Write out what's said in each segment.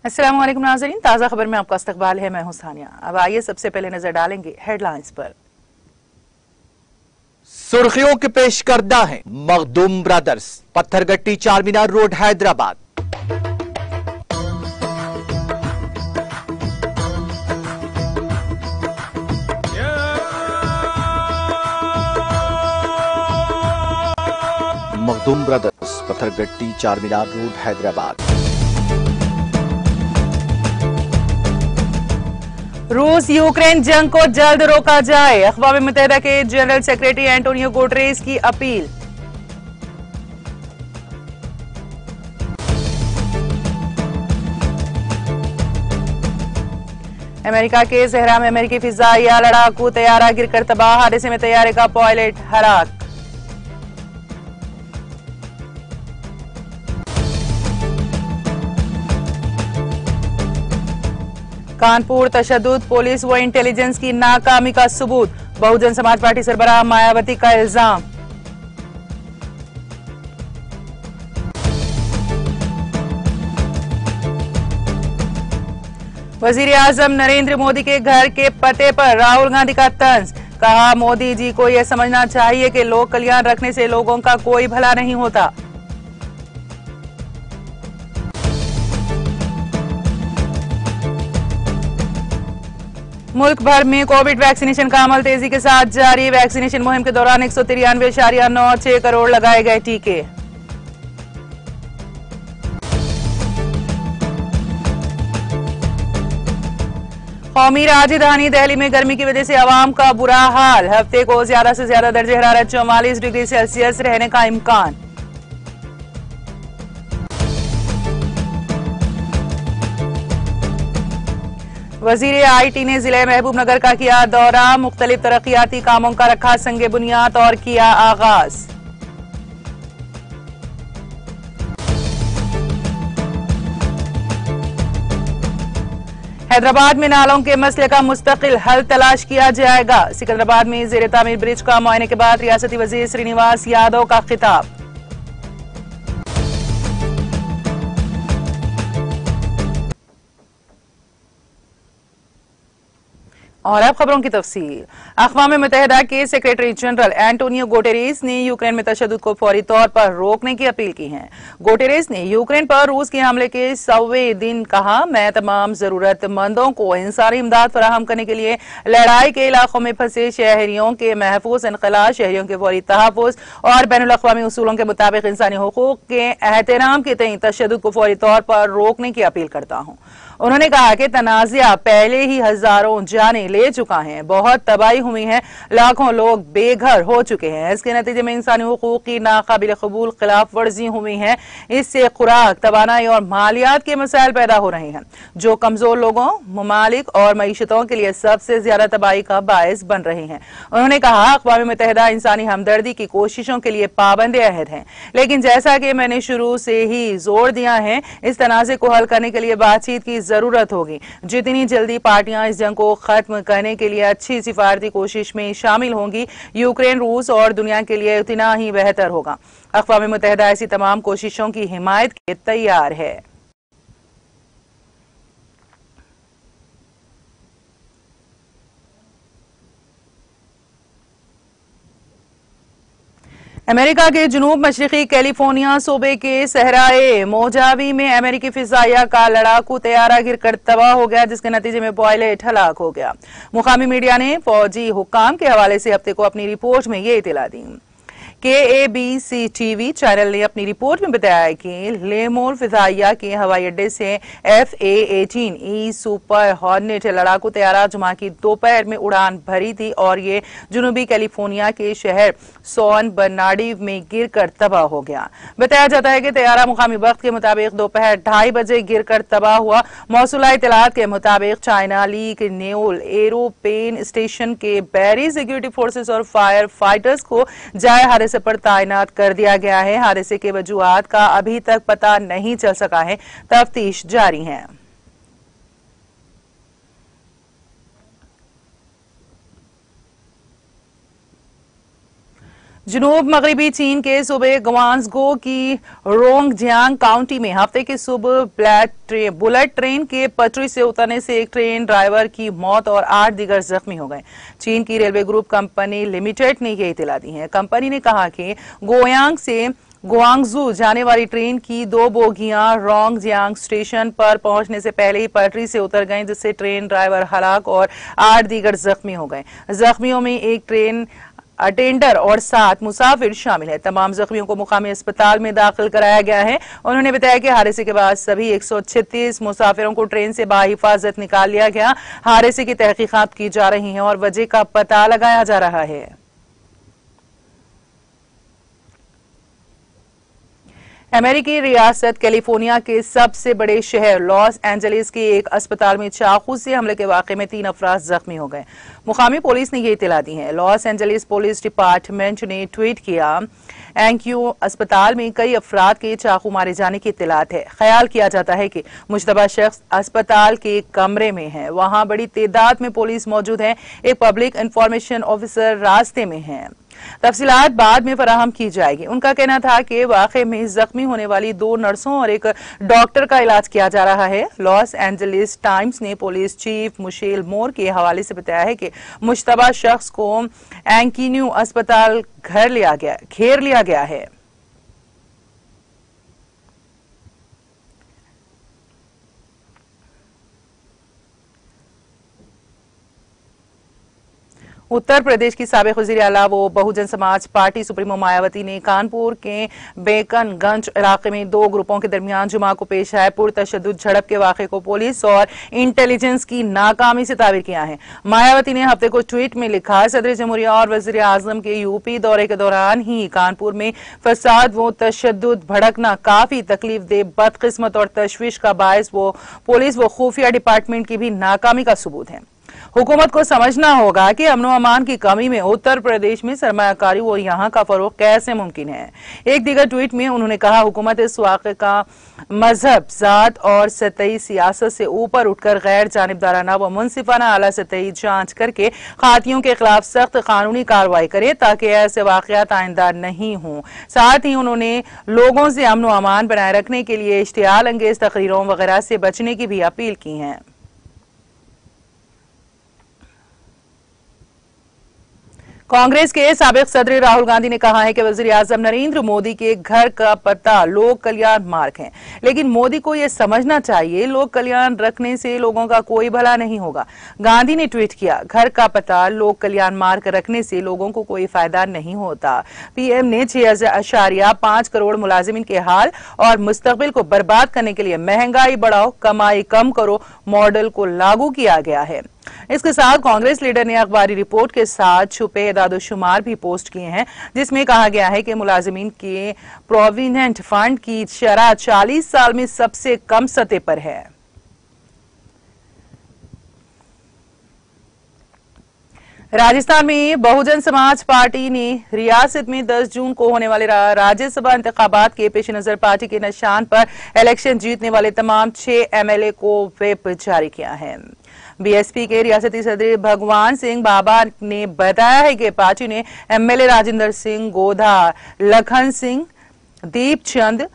अस्सलाम वालेकुम नाज़रीन, ताज़ा खबर में आपका इस्तकबाल है। मैं हूं सानिया। अब आइए सबसे पहले नजर डालेंगे हेडलाइंस पर। सुर्खियों के पेश करदा है Makhdoom brothers, Pathergatti Charminar road Hyderabad. Makhdoom brothers, Pathergatti Charminar road Hyderabad. रूस यूक्रेन जंग को जल्द रोका जाए, अक़वाम मुत्तहिदा के जनरल सेक्रेटरी एंटोनियो गुटेरेस की अपील। अमेरिका के सहरा में अमेरिकी फिजाइया लड़ाकू तैयारा गिरकर तबाह, हादसे में तैयारे का पायलट हलाक। कानपुर तशद्दुद, पुलिस व इंटेलिजेंस की नाकामी का सबूत, बहुजन समाज पार्टी सरबराह मायावती का इल्जाम। वजीर आजम नरेंद्र मोदी के घर के पते पर राहुल गांधी का तंज, कहा मोदी जी को यह समझना चाहिए कि लोक कल्याण रखने से लोगों का कोई भला नहीं होता। मुल्क भर में कोविड वैक्सीनेशन का अमल तेजी के साथ जारी, वैक्सीनेशन मुहिम के दौरान 193.96 करोड़ लगाए गए टीके। कौमी राजधानी दिल्ली में गर्मी की वजह से आवाम का बुरा हाल, हफ्ते को ज्यादा से ज्यादा दर्जे हरारत 44 डिग्री सेल्सियस रहने का इम्कान। वजीर आईटी ने जिले महबूबनगर का किया दौरा, मुख्तलिफ तरक्याती कामों का रखा संगे बुनियाद और किया आगाज। हैदराबाद में नालों के मसले का मुस्तकिल हल तलाश किया जाएगा, सिकंदराबाद में ज़ेरे तामीर ब्रिज का मुआयने के बाद रियासती वजीर श्रीनिवास यादव का खिताब। और अब खबरों की तफसील। अक़वाम मुत्तहिदा के सेक्रेटरी जनरल एंटोनियो गुटेरेस ने यूक्रेन में तशद्दुद को फौरी तौर पर रोकने की अपील की है। गुटेरेस ने यूक्रेन पर रूस के हमले के 100वें दिन कहा, मैं तमाम जरूरतमंदों को इंसानी इमदाद फराहम करने के लिए लड़ाई के इलाकों में फंसे शहरियों के महफूज इनकला, शहरियों के फौरी तहफ़्फ़ुज़ और बैनुल अक़वामी उसूलों के मुताबिक इंसानी हुकूक के एहतराम के तय तशद्दुद को फौरी तौर पर रोकने की अपील करता हूँ। उन्होंने कहा कि तनाज़ा पहले ही हजारों जानें ले चुका है, बहुत तबाही हुई है, लाखों लोग बेघर हो चुके हैं। इसके नतीजे में इंसानी हुकूक की नाकाबिल कबूल खिलाफ वर्जी हुई है। इससे खुराक, तवानाई और मालियात के मसाइल पैदा हो रहे हैं, जो कमजोर लोगों, ममालिक और मईशतों के लिए सबसे ज्यादा तबाही का बायस बन रहे हैं। उन्होंने कहा, अक़वाम मुत्तहिदा इंसानी हमदर्दी की कोशिशों के लिए पाबंद अहद है, लेकिन जैसा कि मैंने शुरू से ही जोर दिया है, इस तनाज़े को हल करने के लिए बातचीत की जरूरत होगी। जितनी जल्दी पार्टियां इस जंग को खत्म करने के लिए अच्छी सिफारती कोशिश में शामिल होंगी, यूक्रेन, रूस और दुनिया के लिए उतना ही बेहतर होगा। अक़वाम मुत्तहिदा ऐसी तमाम कोशिशों की हिमायत के तैयार है। अमेरिका के जनूब मशरकी कैलिफोर्निया सूबे के सहराए मोजावी में अमेरिकी फिजाइया का लड़ाकू तैयारा गिरकर तबाह हो गया, जिसके नतीजे में पायलट हलाक हो गया। मुकामी मीडिया ने फौजी हुक्काम के हवाले से हफ्ते को अपनी रिपोर्ट में ये इतला दी। KABC टीवी चैनल ने अपनी रिपोर्ट में बताया कि लेमोर फिजाइया के हवाई अड्डे से FA-18E सुपर हॉर्नेट लड़ाकू तैयारा जुमा की दोपहर में उड़ान भरी थी और ये जनूबी कैलिफोर्निया के शहर सॉन बर्नार्डिनो में गिरकर तबाह हो गया। बताया जाता है कि तैयारा मुकामी वक्त के मुताबिक दोपहर 2:30 बजे गिरकर तबाह हुआ। मौसूला इतलात के मुताबिक चाइना लीग नेओल एरोपेन स्टेशन के बैरी सिक्योरिटी फोर्सेस और फायर फाइटर्स को जाए हादसे पर तैनात कर दिया गया है। हादसे के वजूहात का अभी तक पता नहीं चल सका है, तफ्तीश जारी है। जनूब मगरबी चीन के सूबे ग्वांगझो की रोंगजियांग काउंटी में हफ्ते की सुबह बुलेट ट्रेन के पटरी से उतरने से एक ट्रेन ड्राइवर की मौत और 8 दीगर जख्मी हो गए। चीन की रेलवे ग्रुप कंपनी लिमिटेड ने यह इत्तला दी है। कंपनी ने कहा कि गोयांग से ग्वांगझू जाने वाली ट्रेन की 2 बोगियां रोंगजियांग स्टेशन पर पहुंचने से पहले ही पटरी से उतर गईं, जिससे ट्रेन ड्राइवर हलाक और 8 दीगर जख्मी हो गए। जख्मियों में एक ट्रेन अटेंडर और 7 मुसाफिर शामिल है। तमाम जख्मियों को मुकामी अस्पताल में दाखिल कराया गया है। उन्होंने बताया कि हादसे के बाद सभी 136 मुसाफिरों को ट्रेन से बाहिफाजत निकाल लिया गया। हादसे की तहकीकात की जा रही है और वजह का पता लगाया जा रहा है। अमेरिकी रियासत कैलिफोर्निया के सबसे बड़े शहर लॉस एंजलिस के एक अस्पताल में चाकू से हमले के वाकये में 3 अफराद जख्मी हो गए। मुकामी पुलिस ने यह इत्तला दी है। लॉस एंजलिस पुलिस डिपार्टमेंट ने ट्वीट किया, एंक्यू अस्पताल में कई अफराद के चाकू मारे जाने की इत्तलात है। ख्याल किया जाता है कि मुश्तबा शख्स अस्पताल के कमरे में है। वहां बड़ी तादाद में पुलिस मौजूद है। एक पब्लिक इंफॉर्मेशन ऑफिसर रास्ते में है। तफसीलात बाद में फराहम की जाएगी। उनका कहना था कि वाकये में जख्मी होने वाली 2 नर्सों और एक डॉक्टर का इलाज किया जा रहा है। लॉस एंजलिस टाइम्स ने पुलिस चीफ मिशेल मोर के हवाले से बताया है कि मुश्तबा शख्स को एंकिन्यू अस्पताल घेर लिया गया है। उत्तर प्रदेश की साबिक वज़ीर-ए-आला व बहुजन समाज पार्टी सुप्रीमो मायावती ने कानपुर के बेकनगंज इलाके में 2 ग्रुपों के दरमियान जुमा को पेश आए पुरतशद्दुद झड़प के वाक़े को पुलिस और इंटेलिजेंस की नाकामी से ताबीर किया है। मायावती ने हफ्ते को ट्वीट में लिखा, सदर जमहूरिया और वज़ीर आज़म के यूपी दौरे के दौरान ही कानपुर में फसाद व तशद्दुद भड़कना काफी तकलीफ दे, बदकिस्मत और तशवीश का बायस वो पुलिस व खुफिया डिपार्टमेंट की भी नाकामी का सबूत है। हुकूमत को समझना होगा कि अमनो अमान की कमी में उत्तर प्रदेश में सरमायाकारी और यहाँ का फरोग कैसे मुमकिन है। एक दीगर ट्वीट में उन्होंने कहा, हुकूमत इस वाक़े का मजहब, जात और सतही सियासत से ऊपर उठकर गैर जानिबदाराना व मुनसिफाना आला सतही जांच करके खातियों के खिलाफ सख्त कानूनी कार्रवाई करे ताकि ऐसे वाक़यात आइंदा नहीं हों। साथ ही उन्होंने लोगों से अमनो अमान बनाए रखने के लिए इश्तियाल अंगेज तकरीरों वगैरह से बचने की भी अपील की है। कांग्रेस के साबिक सदर राहुल गांधी ने कहा है कि वज़ीर आज़म नरेंद्र मोदी के घर का पता लोक कल्याण मार्ग है, लेकिन मोदी को यह समझना चाहिए लोक कल्याण रखने से लोगों का कोई भला नहीं होगा। गांधी ने ट्वीट किया, घर का पता लोक कल्याण मार्ग रखने से लोगों को कोई फायदा नहीं होता। पीएम ने 6.5 करोड़ मुलाजिमिन के हाल और मुस्तकबिल को बर्बाद करने के लिए महंगाई बढ़ाओ कमाई कम करो मॉडल को लागू किया गया है। इसके साथ कांग्रेस लीडर ने अखबारी रिपोर्ट के साथ छुपे एदादोशुमार भी पोस्ट किए हैं, जिसमें कहा गया है कि मुलाजिमीन के प्रोविडेंट फंड की शरह 40 साल में सबसे कम सतह पर है। राजस्थान में बहुजन समाज पार्टी ने रियासत में 10 जून को होने वाले राज्यसभा इंतखाबात के पेश नजर पार्टी के निशान पर इलेक्शन जीतने वाले तमाम 6 एमएलए को व्हिप जारी किया है। बीएसपी के रियासती सदर भगवान सिंह बाबा ने बताया है कि पार्टी ने एमएलए राजेंद्र सिंह गोधा, लखन सिंह, दीप चंद,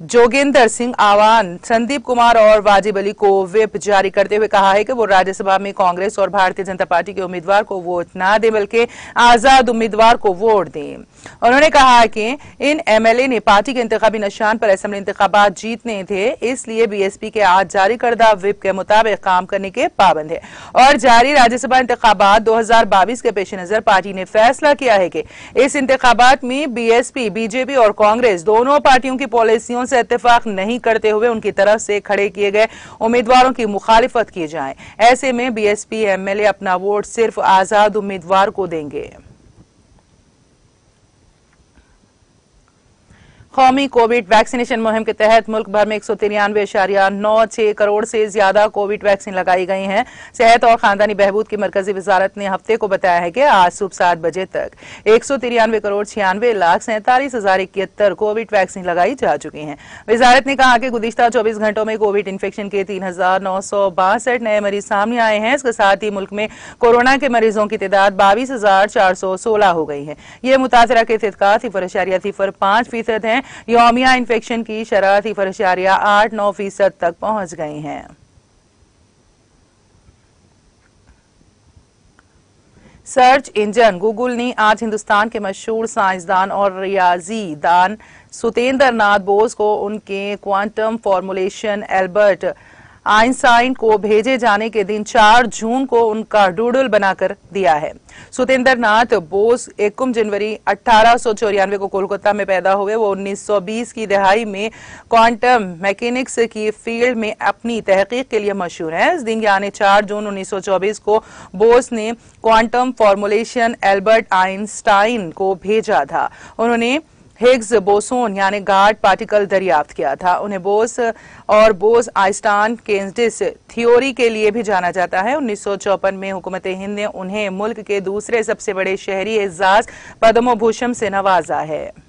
जोगेंद्र सिंह आवान, संदीप कुमार और वाजिब अली को व्हिप जारी करते हुए कहा है कि वो राज्यसभा में कांग्रेस और भारतीय जनता पार्टी के उम्मीदवार को वोट ना दें बल्कि आजाद उम्मीदवार को वोट दें। उन्होंने कहा कि इन एमएलए ने पार्टी के इंतखाबी निशान पर असेंबली इंतखाबात जीतने थे, इसलिए बीएसपी के आज जारी करदा व्हिप के मुताबिक काम करने के पाबंद है और जारी राज्यसभा इंतखाबात 2022 के पेश नजर पार्टी ने फैसला किया है कि इस इंतखाबात में बीएसपी, बीजेपी और कांग्रेस दोनों पार्टियों की पॉलिसियों से इत्तेफाक नहीं करते हुए उनकी तरफ से खड़े किए गए उम्मीदवारों की मुखालिफत की जाए। ऐसे में बीएसपी एमएलए अपना वोट सिर्फ आजाद उम्मीदवार को देंगे। कौमी कोविड वैक्सीनेशन मुहिम के तहत मुल्क भर में 193.96 करोड़ से ज्यादा कोविड वैक्सीन लगाई गई हैं। सेहत और खानदानी बहबूद की मरकजी वजारत ने हफ्ते को बताया है कि आज सुबह 7 बजे तक 193,96,47,071 कोविड वैक्सीन लगाई जा चुकी हैं। वजारत ने कहा कि गुज़िश्ता 24 घंटों में कोविड इन्फेक्शन के 3,962 नए मरीज सामने आए हैं। इसके साथ ही मुल्क में कोरोना के मरीजों की तादाद 22,416 हो गई है। ये मुतासरा के 0.05% है। यौमिया इन्फेक्शन की शरह 0.89% तक पहुंच गई हैं। सर्च इंजन गूगल ने आज हिंदुस्तान के मशहूर साइंसदान और रियाजी दान सुतेंद्र नाथ बोस को उनके क्वांटम फॉर्मूलेशन एल्बर्ट आइंस्टाइन को भेजे जाने के दिन 4 जून को उनका डूडल बनाकर दिया है। सुतेंद्र नाथ बोस 1 जनवरी 1894 को कोलकाता में पैदा हुए। वो 1920 की दहाई में क्वांटम मैकेनिक्स की फील्ड में अपनी तहकीक के लिए मशहूर है। इस दिन यानी 4 जून 1924 को बोस ने क्वांटम फॉर्मूलेशन एल्बर्ट आइंस्टाइन को भेजा था। उन्होंने हिग्स बोसोन यानी गार्ड पार्टिकल दरियाफ्त किया था। उन्हें बोस और बोस आइंस्टाइन केंडिस थ्योरी के लिए भी जाना जाता है। 1954 में हुकूमत हिंद ने उन्हें मुल्क के दूसरे सबसे बड़े शहरी एजाज पद्म भूषण से नवाजा है।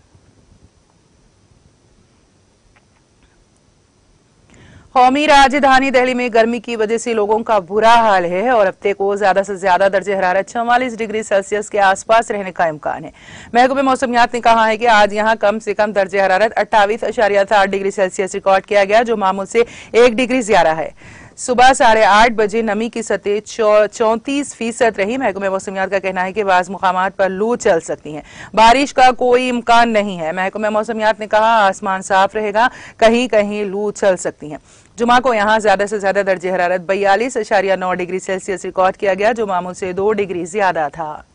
कौमी राजधानी दिल्ली में गर्मी की वजह से लोगों का बुरा हाल है और हफ्ते को ज्यादा से ज्यादा दर्जे हरारत 44 डिग्री सेल्सियस के आसपास रहने का इम्कान है। महकमे मौसमियात ने कहा है कि आज यहां कम से कम दर्जे हरारत 28.8 डिग्री सेल्सियस रिकॉर्ड किया गया, जो मामूल से 1 डिग्री ज्यादा है। सुबह 8:30 बजे नमी की सतह 34% रही। महकमे मौसमियात का कहना है कि बाज़ मुकामात पर लू चल सकती है। बारिश का कोई इम्कान नहीं है। महकमे मौसमियात ने कहा आसमान साफ रहेगा, कहीं कहीं लू चल सकती है। जुमा को यहां ज्यादा से ज्यादा दर्जे हरारत 42.9 डिग्री सेल्सियस रिकॉर्ड किया गया, जो मामूल से 2 डिग्री ज्यादा था।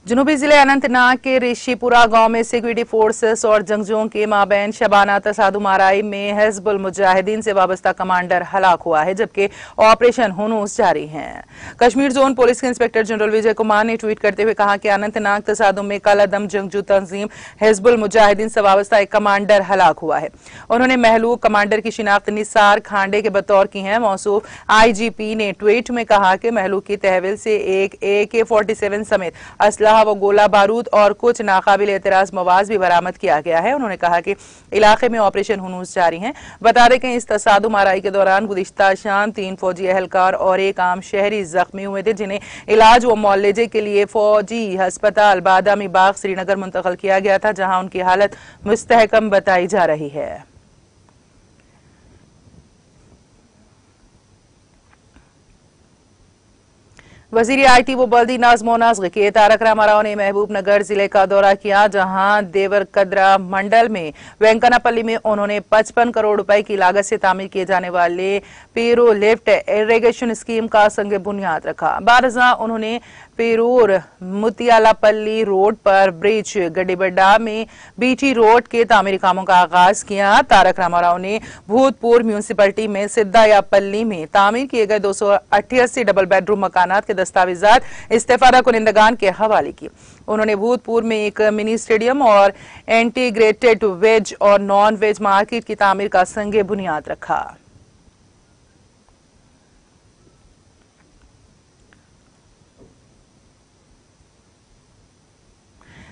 जनूबी जिले अनंतनाग के ऋषिपुरा गांव में सिक्योरिटी फोर्सेस और जंगजुओं के माबैन शबाना तसादुम आराई में हिजबुल मुजाहिदीन से वाबस्ता कमांडर हलाक हुआ है, जबकि ऑपरेशन हुनूस जारी है। कश्मीर जोन पुलिस के इंस्पेक्टर जनरल विजय कुमार ने ट्वीट करते हुए कहा कि अनंतनाग तसादुम में कल अदम जंगजू तंजीम हिजबुल मुजाहिदीन से वाबस्ता एक कमांडर हलाक हुआ है। उन्होंने महलूक कमांडर की शिनाख्त निसार खांडे के बतौर की है। मौसूफ IGP ने ट्वीट में कहा कि महलूक की तहवील से एक AK-47 समेत असला व गोला बारूद और कुछ नाकाबिल एतराज मवाज भी बरामद किया गया है। उन्होंने कहा कि इलाके में ऑपरेशन हुनूस जारी है। बता दें कि इस तसादुम आराई के दौरान गुज़िश्ता शाम 3 फौजी एहलकार और एक आम शहरी जख्मी हुए थे, जिन्हें इलाज व मुआलजे के लिए फौजी अस्पताल बादामी बाग श्रीनगर मुंतकिल किया गया था, जहां उनकी हालत मुस्तहकम बताई जा रही है। वजीर IT व बल्दी नाज़्मो नाज़्ग के तारक रामाराव ने महबूब नगर जिले का दौरा किया, जहां देवरकद्रा मंडल में वेंकनापल्ली में उन्होंने 55 करोड़ रुपए की लागत से तामीर किए जाने वाले पेरू लिफ्ट इरिगेशन स्कीम का संग बुनियाद रखा। बारजा उन्होंने पेरूर मुतियालापल्ली रोड पर ब्रिज, गड्डीबड्डा में BT रोड के तामीरी कामों का आगाज किया। तारक रामाराव ने भूतपूर्व म्यूनिसिपलिटी में सिद्धायापल्ली में तामीर किए गए 288 डबल बेडरूम मकानात के दस्तावेजात इस्तेफादा कुनिंदगान के हवाले की। उन्होंने भूतपूर्व में एक मिनी स्टेडियम और इंटीग्रेटेड वेज और नॉन वेज मार्केट की तामीर का संग बुनियाद रखा।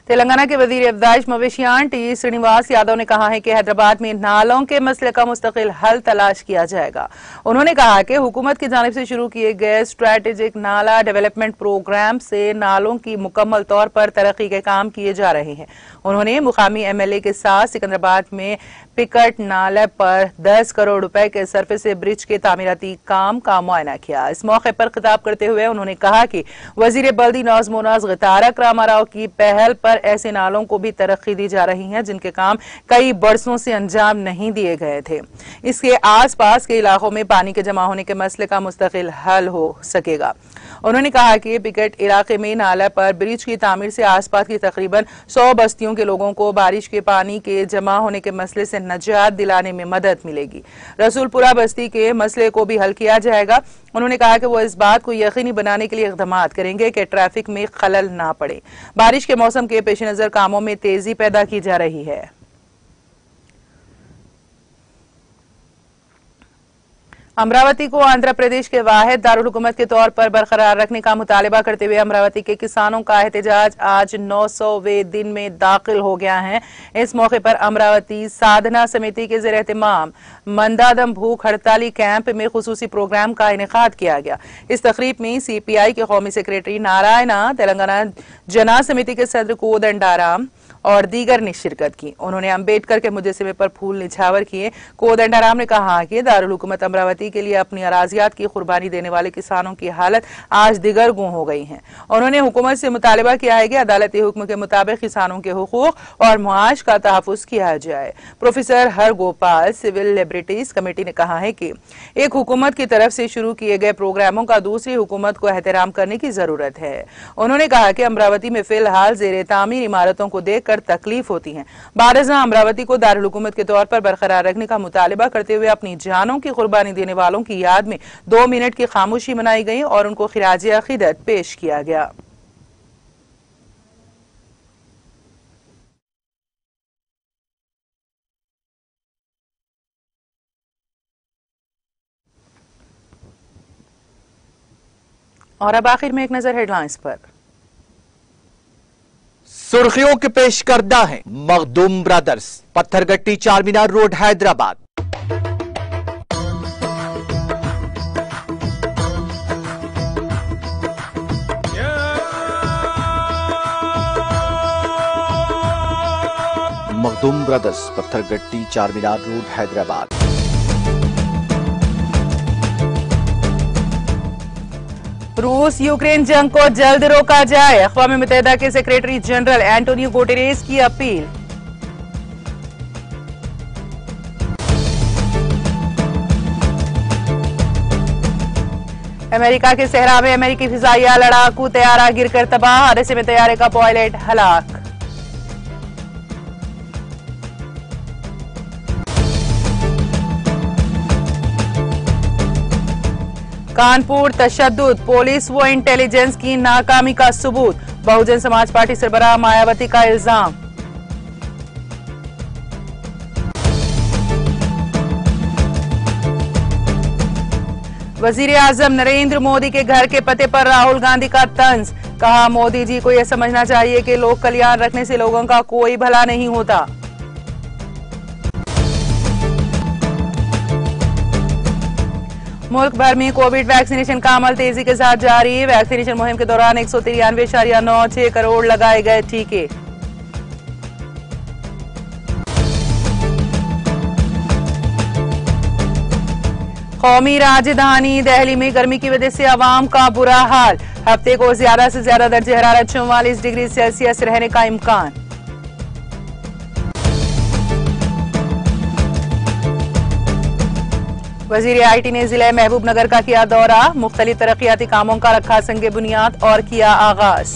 तेलंगाना के वजीर अफदाइश मवेशियान T श्रीनिवास यादव ने कहा है कि हैदराबाद में नालों के मसले का मुस्तकिल हल तलाश किया जाएगा। उन्होंने कहा कि हुकूमत की जानिब से शुरू किए गए स्ट्रेटेजिक नाला डेवलपमेंट प्रोग्राम से नालों की मुकम्मल तौर पर तरक्की के काम किए जा रहे हैं। उन्होंने मुकामी MLA के साथ सिकंदराबाद में पिकट नाले पर 10 करोड़ रुपए के सरफेस ब्रिज के तामीराती काम का मुआयना किया। इस मौके पर खिताब करते हुए उन्होंने कहा कि वजीर बल्दी नाज़्मो नाज़्ग तारक रामाराव की पहल पर ऐसे नालों को भी तरक्की दी जा रही है, जिनके काम कई बरसों से अंजाम नहीं दिए गए थे। इसके आसपास के इलाकों में पानी के जमा होने के मसले का मुस्तकिल हल हो सकेगा। उन्होंने कहा कि पिकट इलाके में नाला पर ब्रिज की तामीर से आसपास की तकरीबन 100 बस्तियों के लोगों को बारिश के पानी के जमा होने के मसले से निजात दिलाने में मदद मिलेगी। रसूलपुरा बस्ती के मसले को भी हल किया जाएगा। उन्होंने कहा कि वो इस बात को यकीनी बनाने के लिए इक़दाम करेंगे कि ट्रैफिक में खलल ना पड़े। बारिश के मौसम के पेश नज़र कामों में तेजी पैदा की जा रही है। अमरावती को आंध्र प्रदेश के वाहिद दारुल हुकूमत के तौर पर बरकरार रखने का मुतालबा करते हुए अमरावती के किसानों का एहतजाज आज 900वें दिन में दाखिल हो गया है। इस मौके पर अमरावती साधना समिति के ज़ेर एहतमाम मंदादम भूख हड़ताली कैंप में खुसूसी प्रोग्राम का इनेकाद किया गया। इस तकरीब में CPI के कौमी सेक्रेटरी नारायणा, तेलंगाना जना समिति के सदर कोदंडाराम और दीगर ने शिरकत की। उन्होंने अम्बेडकर के मुजस्समे पर फूल निछावर किए। कोदंडाराम ने कहा कि दारुल हुकूमत अमरावती के लिए अपनी अराजियात की कुर्बानी देने वाले किसानों की हालत आज दिगरगुं हो गई है। उन्होंने हुकूमत से मुतालबा किया है कि अदालती हुक्म के मुताबिक किसानों के हुकूक और मुआश का तहफ़्फ़ुज़ किया जाए। Professor Hargopal civil liberties committee ने कहा है कि एक हुकूमत की तरफ से शुरू किए गए प्रोग्रामों का दूसरी हुकूमत को एहतराम करने की जरूरत है। उन्होंने कहा कि अमरावती में फिलहाल ज़ेर तामीर इमारतों को देख तकलीफ होती है। बारज़ा अमरावती को दारुल हुकूमत के तौर पर बरकरार रखने का मुतालबा करते हुए अपनी जानों की कुर्बानी देने वालों की याद में 2 मिनट की खामोशी मनाई गई और उनको खिराज अकीदत पेश किया गया। और अब आखिर में एक नजर हेडलाइंस पर। सुर्खियों के पेश करदा है Makhdoom brothers, Pathergatti Charminar road Hyderabad. Makhdoom brothers, Pathergatti Charminar road Hyderabad. रूस यूक्रेन जंग को जल्द रोका जाए, अक़वाम मुत्तहिदा के सेक्रेटरी जनरल एंटोनियो गुटेरेस की अपील। अमेरिका के सहरा में अमेरिकी फिजाइया लड़ाकू तैयारा गिरकर तबाह, हादसे में तैयारे का पायलट हलाक। कानपुर तशद्दुद, पुलिस व इंटेलिजेंस की नाकामी का सबूत, बहुजन समाज पार्टी सरबराह मायावती का इल्जाम। वजीर आजम नरेंद्र मोदी के घर के पते पर राहुल गांधी का तंज, कहा मोदी जी को यह समझना चाहिए कि लोक कल्याण रखने से लोगों का कोई भला नहीं होता। मुल्क भर में कोविड वैक्सीनेशन का अमल तेजी के साथ जारी। वैक्सीनेशन मुहिम के दौरान 193.96 करोड़ लगाए गए टीके। कौमी राजधानी दिल्ली में गर्मी की वजह से आवाम का बुरा हाल, हफ्ते को ज्यादा से ज्यादा दर्जे हरारत 44 डिग्री सेल्सियस रहने का इम्कान। वजीर IT ने जिले महबूबनगर का किया दौरा, मुख्तलिफ तरक्याती कामों का रखा संगे बुनियाद और किया आगाज।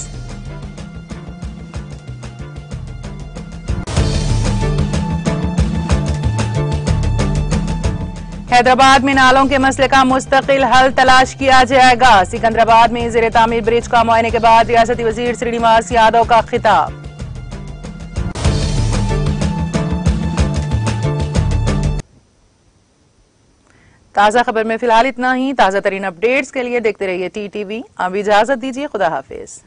हैदराबाद में नालों के मसले का मुस्तकिल हल तलाश किया जाएगा। सिकंदराबाद में ज़ेरे तामीर ब्रिज का मुआयने के बाद रियासती वजीर श्रीनिवास यादव का खिताब। ताज़ा खबर में फिलहाल इतना ही। ताज़ा तरीन अपडेट्स के लिए देखते रहिए TTV। अब इजाजत दीजिए, खुदा हाफिज।